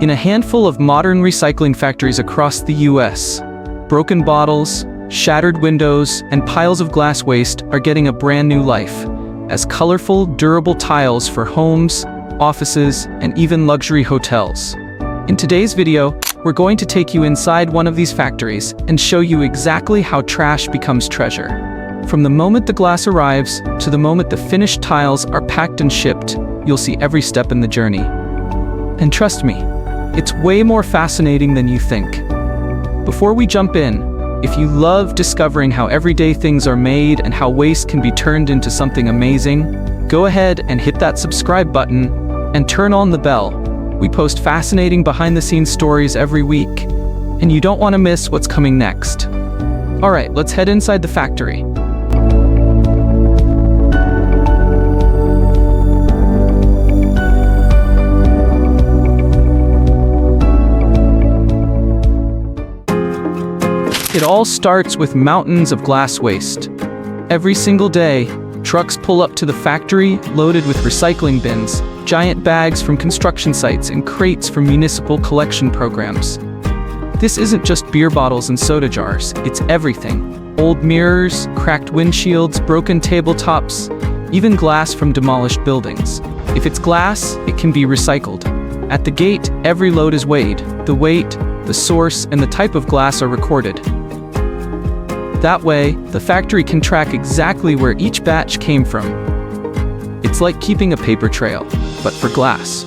In a handful of modern recycling factories across the US, broken bottles, shattered windows, and piles of glass waste are getting a brand new life as colorful, durable tiles for homes, offices, and even luxury hotels. In today's video, we're going to take you inside one of these factories and show you exactly how trash becomes treasure. From the moment the glass arrives to the moment the finished tiles are packed and shipped, you'll see every step in the journey. And trust me, it's way more fascinating than you think. Before we jump in, if you love discovering how everyday things are made and how waste can be turned into something amazing, go ahead and hit that subscribe button and turn on the bell. We post fascinating behind-the-scenes stories every week, and you don't want to miss what's coming next. All right, let's head inside the factory. It all starts with mountains of glass waste. Every single day, trucks pull up to the factory loaded with recycling bins, giant bags from construction sites, and crates from municipal collection programs. This isn't just beer bottles and soda jars, it's everything. Old mirrors, cracked windshields, broken tabletops, even glass from demolished buildings. If it's glass, it can be recycled. At the gate, every load is weighed. The weight, the source, and the type of glass are recorded. That way, the factory can track exactly where each batch came from. It's like keeping a paper trail, but for glass.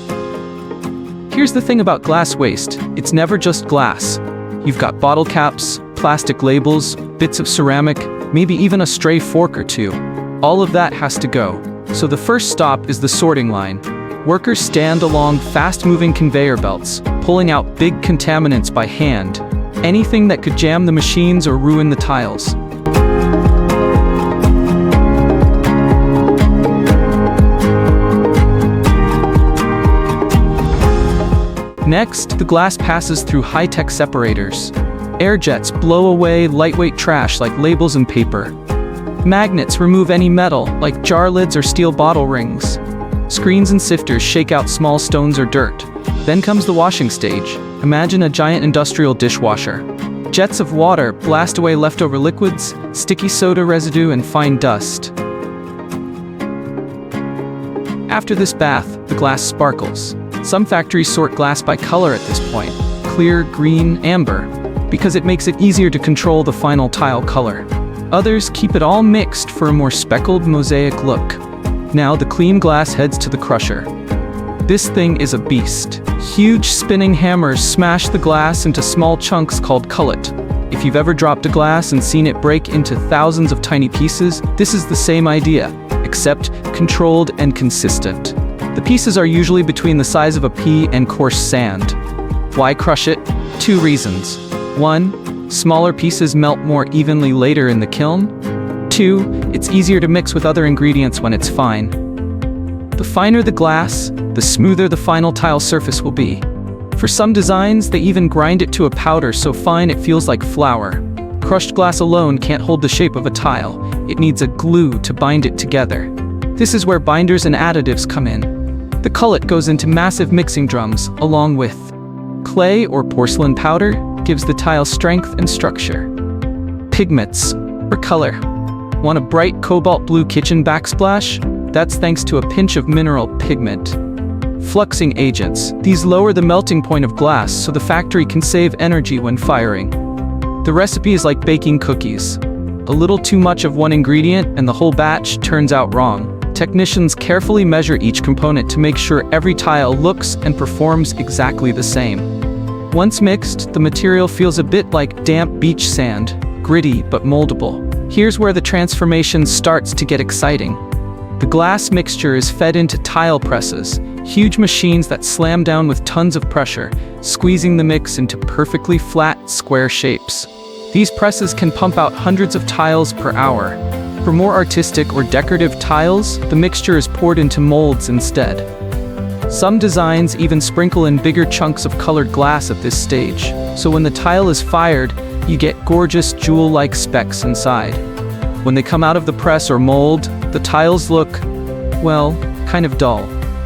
Here's the thing about glass waste, it's never just glass. You've got bottle caps, plastic labels, bits of ceramic, maybe even a stray fork or two. All of that has to go. So the first stop is the sorting line. Workers stand along fast-moving conveyor belts, pulling out big contaminants by hand. Anything that could jam the machines or ruin the tiles. Next, the glass passes through high-tech separators. Air jets blow away lightweight trash like labels and paper. Magnets remove any metal, like jar lids or steel bottle rings. Screens and sifters shake out small stones or dirt. Then comes the washing stage. Imagine a giant industrial dishwasher. Jets of water blast away leftover liquids, sticky soda residue, and fine dust. After this bath, the glass sparkles. Some factories sort glass by color at this point: clear, green, amber, because it makes it easier to control the final tile color. Others keep it all mixed for a more speckled mosaic look. Now the clean glass heads to the crusher. This thing is a beast. Huge spinning hammers smash the glass into small chunks called cullet. If you've ever dropped a glass and seen it break into thousands of tiny pieces, this is the same idea, except controlled and consistent. The pieces are usually between the size of a pea and coarse sand. Why crush it? 2 reasons. 1, smaller pieces melt more evenly later in the kiln. 2, it's easier to mix with other ingredients when it's fine. The finer the glass, the smoother the final tile surface will be. For some designs, they even grind it to a powder so fine it feels like flour. Crushed glass alone can't hold the shape of a tile. It needs a glue to bind it together. This is where binders and additives come in. The cullet goes into massive mixing drums, along with clay or porcelain powder, gives the tile strength and structure. Pigments, or color. Want a bright cobalt blue kitchen backsplash? That's thanks to a pinch of mineral pigment. Fluxing agents. These lower the melting point of glass so the factory can save energy when firing. The recipe is like baking cookies. A little too much of one ingredient and the whole batch turns out wrong. Technicians carefully measure each component to make sure every tile looks and performs exactly the same. Once mixed, the material feels a bit like damp beach sand, gritty but moldable. Here's where the transformation starts to get exciting. The glass mixture is fed into tile presses, huge machines that slam down with tons of pressure, squeezing the mix into perfectly flat, square shapes. These presses can pump out hundreds of tiles per hour. For more artistic or decorative tiles, the mixture is poured into molds instead. Some designs even sprinkle in bigger chunks of colored glass at this stage, so when the tile is fired, you get gorgeous jewel-like specks inside. When they come out of the press or mold, the tiles look, well, kind of dull.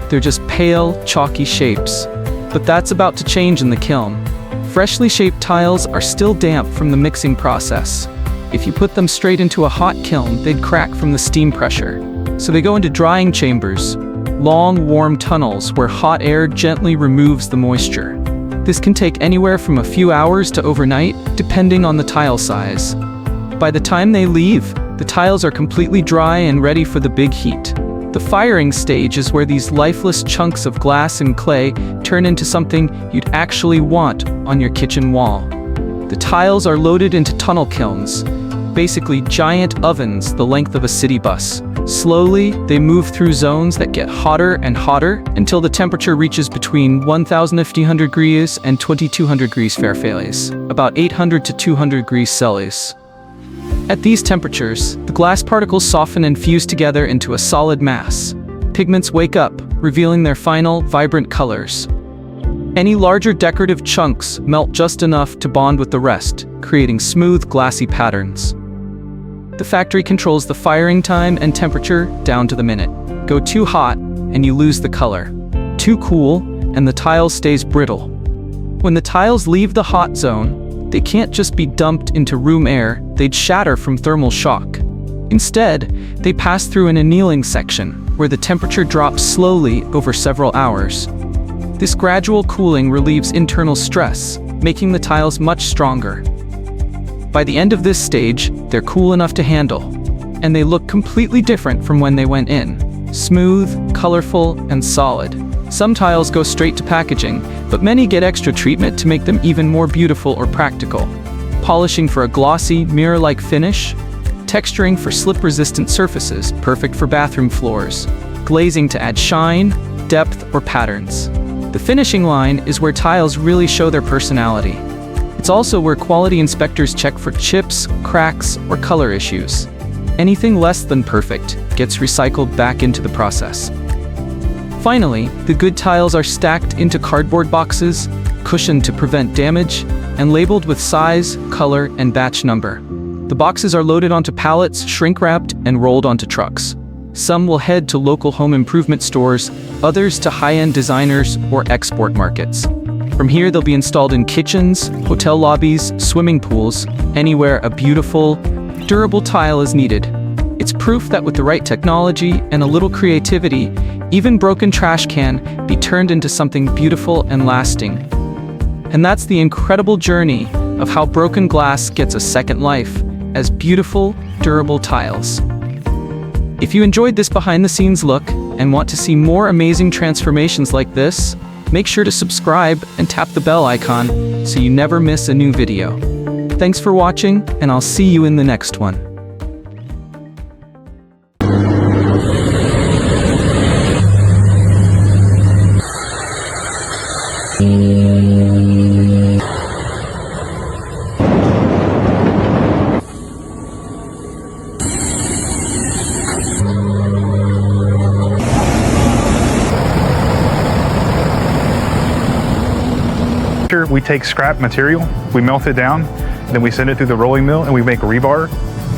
They're just pale, chalky shapes. But that's about to change in the kiln. Freshly shaped tiles are still damp from the mixing process. If you put them straight into a hot kiln, they'd crack from the steam pressure. So they go into drying chambers, long, warm tunnels where hot air gently removes the moisture. This can take anywhere from a few hours to overnight, depending on the tile size. By the time they leave, the tiles are completely dry and ready for the big heat. The firing stage is where these lifeless chunks of glass and clay turn into something you'd actually want on your kitchen wall. The tiles are loaded into tunnel kilns, basically giant ovens the length of a city bus. Slowly, they move through zones that get hotter and hotter until the temperature reaches between 1,500 degrees and 2,200 degrees Fahrenheit, about 800 to 200 degrees Celsius. At these temperatures, the glass particles soften and fuse together into a solid mass. Pigments wake up, revealing their final, vibrant colors. Any larger decorative chunks melt just enough to bond with the rest, creating smooth, glassy patterns. The factory controls the firing time and temperature down to the minute. Go too hot, and you lose the color. Too cool, and the tile stays brittle. When the tiles leave the hot zone, they can't just be dumped into room air, they'd shatter from thermal shock. Instead, they pass through an annealing section, where the temperature drops slowly over several hours. This gradual cooling relieves internal stress, making the tiles much stronger. By the end of this stage, they're cool enough to handle, and they look completely different from when they went in. Smooth, colorful, and solid. Some tiles go straight to packaging, but many get extra treatment to make them even more beautiful or practical. Polishing for a glossy, mirror-like finish, texturing for slip-resistant surfaces, perfect for bathroom floors, glazing to add shine, depth, or patterns. The finishing line is where tiles really show their personality. It's also where quality inspectors check for chips, cracks, or color issues. Anything less than perfect gets recycled back into the process. Finally, the good tiles are stacked into cardboard boxes, cushioned to prevent damage, and labeled with size, color, and batch number. The boxes are loaded onto pallets, shrink-wrapped, and rolled onto trucks. Some will head to local home improvement stores, others to high-end designers or export markets. From here, they'll be installed in kitchens, hotel lobbies, swimming pools, anywhere a beautiful, durable tile is needed. It's proof that with the right technology and a little creativity, even broken trash can be turned into something beautiful and lasting. And that's the incredible journey of how broken glass gets a second life as beautiful, durable tiles. If you enjoyed this behind-the-scenes look and want to see more amazing transformations like this, make sure to subscribe and tap the bell icon so you never miss a new video. Thanks for watching, and I'll see you in the next one. We take scrap material, we melt it down, then we send it through the rolling mill and we make rebar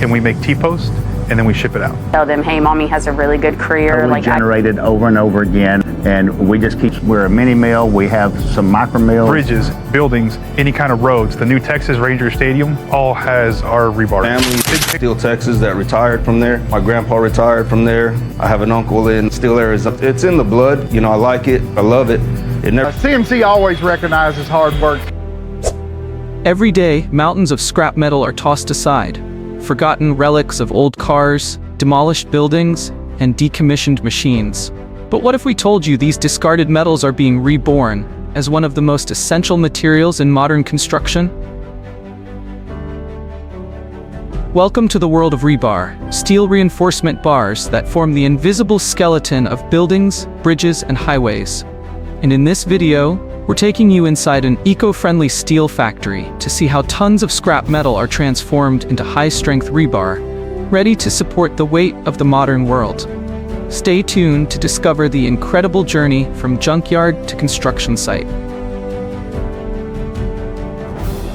and we make T-post and then we ship it out. Tell them, hey, mommy has a really good career. We generated over and over again, and we just we're a mini mill, we have some micro mills. Bridges, buildings, any kind of roads. The new Texas Ranger Stadium all has our rebar. Family, Steel Texas, that retired from there. My grandpa retired from there. I have an uncle in Steel Arizona. It's in the blood, you know, I like it, I love it. CMC always recognizes hard work. Every day, mountains of scrap metal are tossed aside. Forgotten relics of old cars, demolished buildings, and decommissioned machines. But what if we told you these discarded metals are being reborn as one of the most essential materials in modern construction? Welcome to the world of rebar, steel reinforcement bars that form the invisible skeleton of buildings, bridges, and highways. And in this video, we're taking you inside an eco-friendly steel factory to see how tons of scrap metal are transformed into high-strength rebar, ready to support the weight of the modern world. Stay tuned to discover the incredible journey from junkyard to construction site.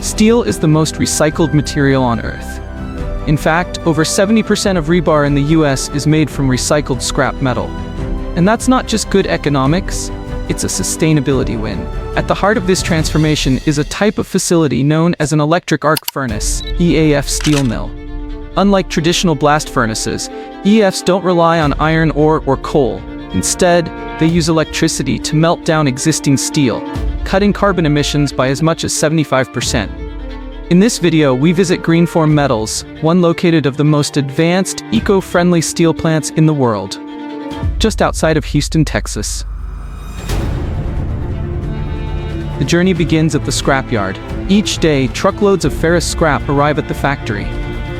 Steel is the most recycled material on Earth. In fact, over 70% of rebar in the US is made from recycled scrap metal. And that's not just good economics, it's a sustainability win. At the heart of this transformation is a type of facility known as an electric arc furnace, EAF steel mill. Unlike traditional blast furnaces, EAFs don't rely on iron ore or coal. Instead, they use electricity to melt down existing steel, cutting carbon emissions by as much as 75%. In this video, we visit Greenform Metals, one located of the most advanced, eco-friendly steel plants in the world, just outside of Houston, Texas. The journey begins at the scrapyard. Each day, truckloads of ferrous scrap arrive at the factory.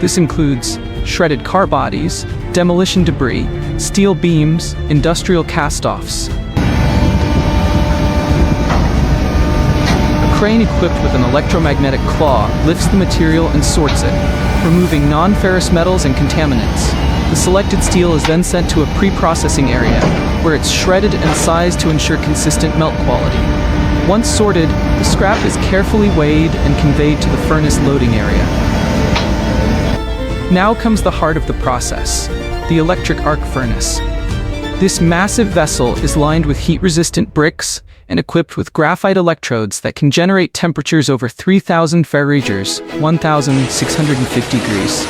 This includes shredded car bodies, demolition debris, steel beams, industrial cast-offs. A crane equipped with an electromagnetic claw lifts the material and sorts it, removing non-ferrous metals and contaminants. The selected steel is then sent to a pre-processing area, where it's shredded and sized to ensure consistent melt quality. Once sorted, the scrap is carefully weighed and conveyed to the furnace loading area. Now comes the heart of the process, the electric arc furnace. This massive vessel is lined with heat-resistant bricks and equipped with graphite electrodes that can generate temperatures over 3,000 Fahrenheit, 1,650 degrees.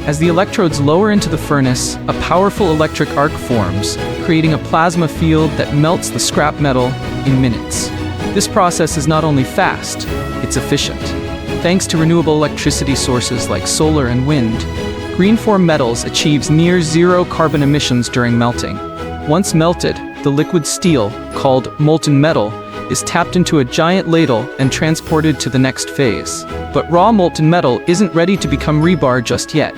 As the electrodes lower into the furnace, a powerful electric arc forms, creating a plasma field that melts the scrap metal in minutes. This process is not only fast, it's efficient. Thanks to renewable electricity sources like solar and wind, Greenform Metals achieves near zero carbon emissions during melting. Once melted, the liquid steel, called molten metal, is tapped into a giant ladle and transported to the next phase. But raw molten metal isn't ready to become rebar just yet.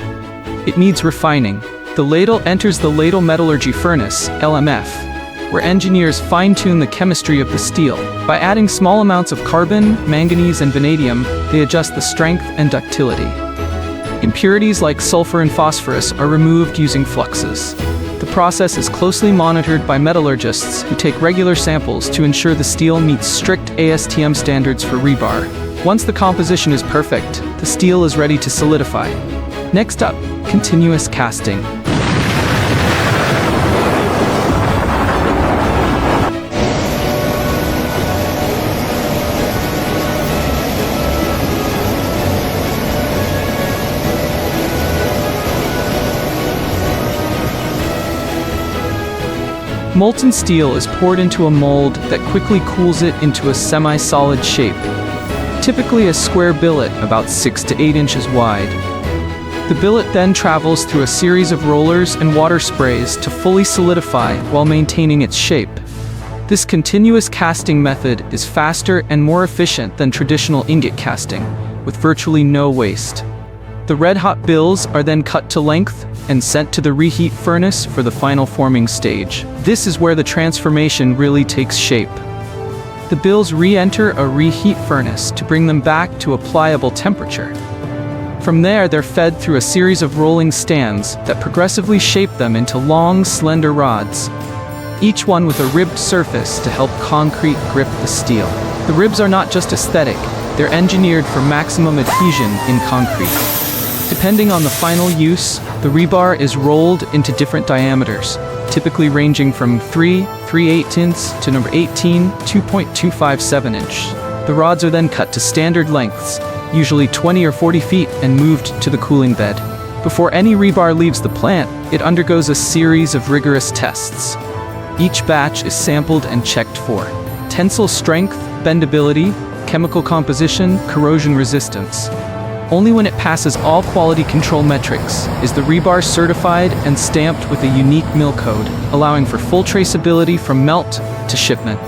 It needs refining. The ladle enters the ladle metallurgy furnace, LMF, where engineers fine-tune the chemistry of the steel. By adding small amounts of carbon, manganese, and vanadium, they adjust the strength and ductility. Impurities like sulfur and phosphorus are removed using fluxes. The process is closely monitored by metallurgists who take regular samples to ensure the steel meets strict ASTM standards for rebar. Once the composition is perfect, the steel is ready to solidify. Next up, continuous casting. Molten steel is poured into a mold that quickly cools it into a semi-solid shape, typically a square billet about 6 to 8 inches wide. The billet then travels through a series of rollers and water sprays to fully solidify while maintaining its shape. This continuous casting method is faster and more efficient than traditional ingot casting, with virtually no waste. The red-hot bills are then cut to length and sent to the reheat furnace for the final forming stage. This is where the transformation really takes shape. The bills re-enter a reheat furnace to bring them back to a pliable temperature. From there, they're fed through a series of rolling stands that progressively shape them into long, slender rods, each one with a ribbed surface to help concrete grip the steel. The ribs are not just aesthetic, they're engineered for maximum adhesion in concrete. Depending on the final use, the rebar is rolled into different diameters, typically ranging from 3/8 inch to number 18, 2.257 inch. The rods are then cut to standard lengths, usually 20 or 40 feet, and moved to the cooling bed. Before any rebar leaves the plant, it undergoes a series of rigorous tests. Each batch is sampled and checked for tensile strength, bendability, chemical composition, corrosion resistance. Only when it passes all quality control metrics is the rebar certified and stamped with a unique mill code, allowing for full traceability from melt to shipment.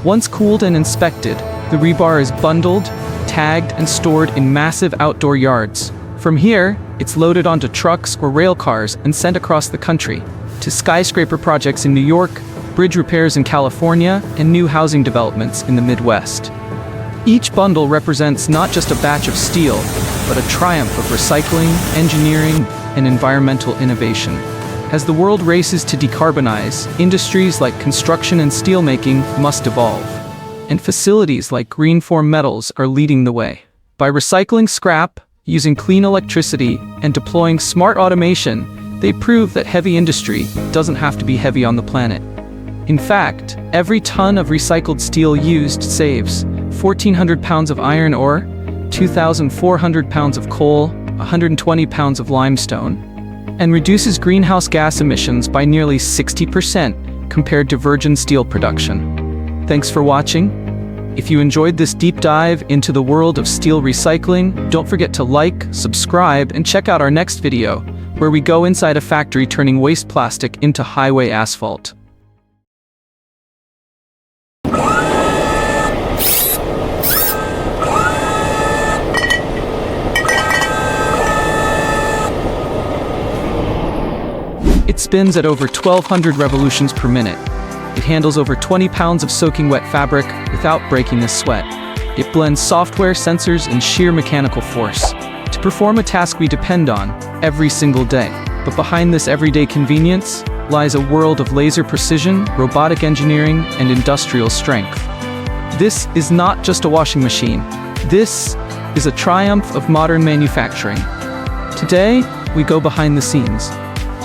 Once cooled and inspected, the rebar is bundled, tagged, and stored in massive outdoor yards. From here, it's loaded onto trucks or rail cars and sent across the country to skyscraper projects in New York, bridge repairs in California, and new housing developments in the Midwest. Each bundle represents not just a batch of steel, but a triumph of recycling, engineering, and environmental innovation. As the world races to decarbonize, industries like construction and steelmaking must evolve. And facilities like Greenform Metals are leading the way. By recycling scrap, using clean electricity, and deploying smart automation, they prove that heavy industry doesn't have to be heavy on the planet. In fact, every ton of recycled steel used saves 1,400 pounds of iron ore, 2,400 pounds of coal, 120 pounds of limestone, and reduces greenhouse gas emissions by nearly 60% compared to virgin steel production. Thanks for watching. If you enjoyed this deep dive into the world of steel recycling, don't forget to like, subscribe, and check out our next video, where we go inside a factory turning waste plastic into highway asphalt. It spins at over 1,200 revolutions per minute. It handles over 20 pounds of soaking wet fabric without breaking a sweat. It blends software, sensors, and sheer mechanical force to perform a task we depend on every single day. But behind this everyday convenience lies a world of laser precision, robotic engineering, and industrial strength. This is not just a washing machine. This is a triumph of modern manufacturing. Today, we go behind the scenes,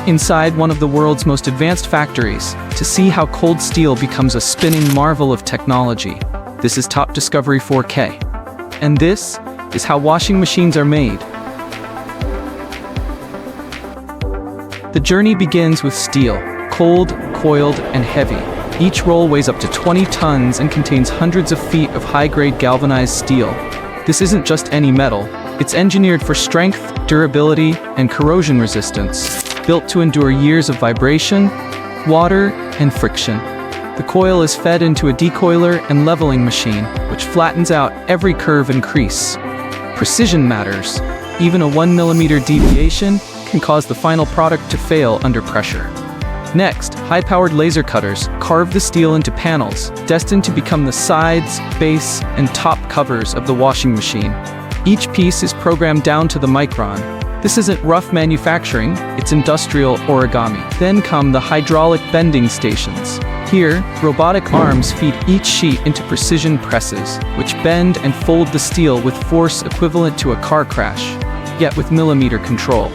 inside one of the world's most advanced factories, to see how cold steel becomes a spinning marvel of technology. This is Top Discovery 4K. And this is how washing machines are made. The journey begins with steel, cold, coiled, and heavy. Each roll weighs up to 20 tons and contains hundreds of feet of high-grade galvanized steel. This isn't just any metal. It's engineered for strength, durability, and corrosion resistance, built to endure years of vibration, water, and friction. The coil is fed into a decoiler and leveling machine, which flattens out every curve and crease. Precision matters. Even a 1 millimeter deviation can cause the final product to fail under pressure. Next, high-powered laser cutters carve the steel into panels, destined to become the sides, base, and top covers of the washing machine. Each piece is programmed down to the micron. This isn't rough manufacturing, it's industrial origami. Then come the hydraulic bending stations. Here, robotic arms feed each sheet into precision presses, which bend and fold the steel with force equivalent to a car crash, yet with millimeter control.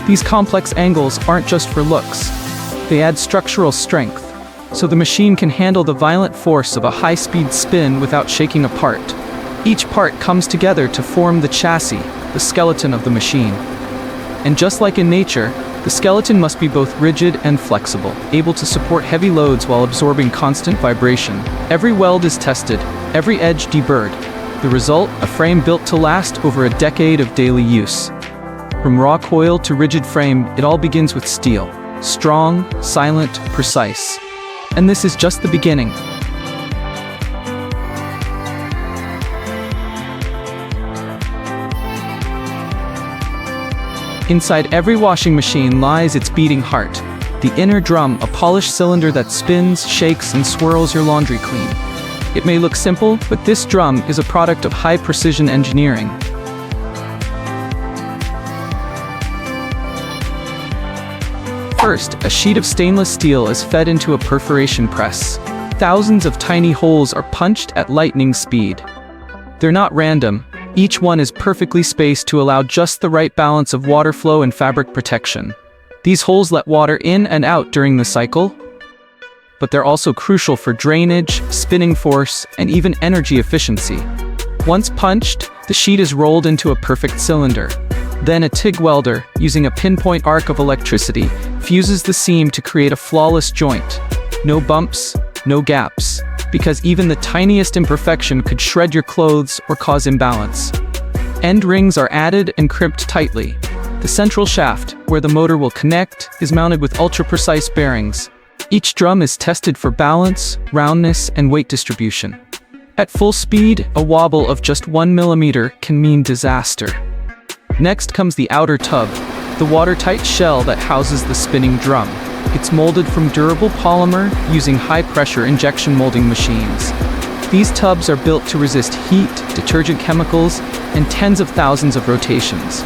These complex angles aren't just for looks. They add structural strength, so the machine can handle the violent force of a high-speed spin without shaking apart. Each part comes together to form the chassis, the skeleton of the machine. And just like in nature, the skeleton must be both rigid and flexible, able to support heavy loads while absorbing constant vibration. Every weld is tested, every edge deburred. The result, a frame built to last over a decade of daily use. From raw coil to rigid frame, it all begins with steel. Strong, silent, precise. And this is just the beginning. Inside every washing machine lies its beating heart. The inner drum, a polished cylinder that spins, shakes, and swirls your laundry clean. It may look simple, but this drum is a product of high-precision engineering. First, a sheet of stainless steel is fed into a perforation press. Thousands of tiny holes are punched at lightning speed. They're not random. Each one is perfectly spaced to allow just the right balance of water flow and fabric protection. These holes let water in and out during the cycle, but they're also crucial for drainage, spinning force, and even energy efficiency. Once punched, the sheet is rolled into a perfect cylinder. Then a TIG welder, using a pinpoint arc of electricity, fuses the seam to create a flawless joint. No bumps, no gaps, because even the tiniest imperfection could shred your clothes or cause imbalance. End rings are added and crimped tightly. The central shaft, where the motor will connect, is mounted with ultra-precise bearings. Each drum is tested for balance, roundness, and weight distribution. At full speed, a wobble of just 1 millimeter can mean disaster. Next comes the outer tub, the watertight shell that houses the spinning drum. It's molded from durable polymer using high-pressure injection molding machines. These tubs are built to resist heat, detergent chemicals, and tens of thousands of rotations.